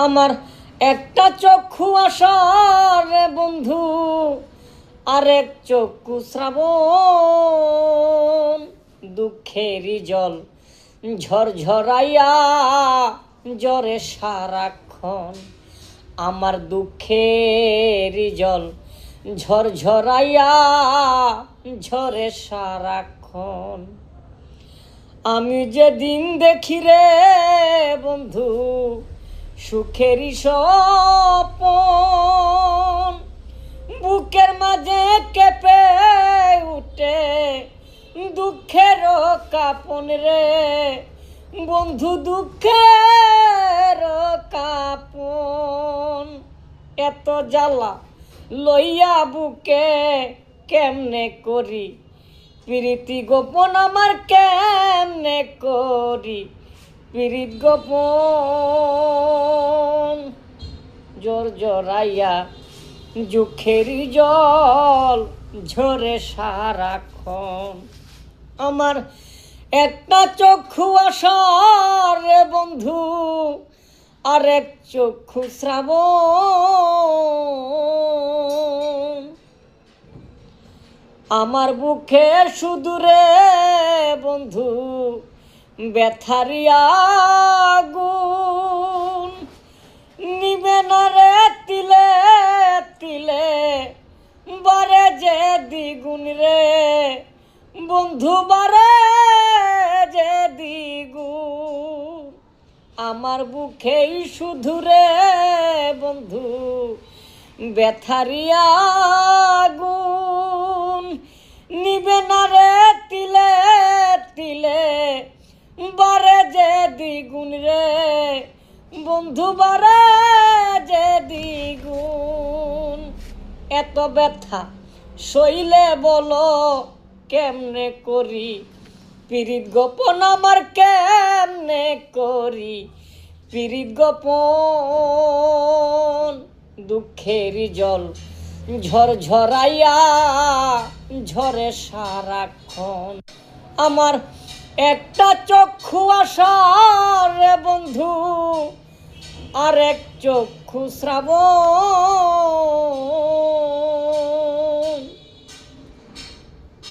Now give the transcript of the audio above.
আমার একটা চক্ষু আশার বন্ধু, আরেক চক্ষু শ্রাবণ। দুঃখেরই জল ঝরঝরাইয়া জ্বরে সারাক্ষণ। আমার দুঃখেরই জল ঝরঝরাইয়া ঝরে সারাক্ষণ। আমি যেদিন দেখি রে বন্ধু সুখেরই স্বপন, বুকের মাঝে কেঁপে উঠে দুঃখের কাপন রে বন্ধু, দুঃখের কাপন। এত জ্বালা লইয়া বুকে কেমনে করি প্রীতি গোপন, আমার কেমনে করি প্রীত গোপন। জোর জড়াইয়া দুঃখেরই জল ঝরে সারাক্ষণ। আমার একটা চক্ষু আশার রে বন্ধু, আরেক চক্ষু শ্রাবণ। আমার বুকে শুধু রে বন্ধু ব্যথারি আগুন, নিবে না রে তিলে তিলে বারে যে দ্বিগুণ রে বন্ধু, বারে যে দ্বিগুণ। আমার বুকেই শুধু রে বন্ধু ব্যথারি আগুন, নিবে না রে তিলে তিলে বারে যে দ্বিগুণ রে বন্ধু, বারে যে দ্বিগুণ। এত ব্যথা সইলে বলো কেমনে করি প্রীত গোপন, আমার কেমনে করি প্রীত গোপন। দুঃখেরই জল ঝরঝরাইয়া ঝরে সারাক্ষণ। আমার একটা চক্ষু আশার রে বন্ধু, আরেক চক্ষু শ্রাবণ।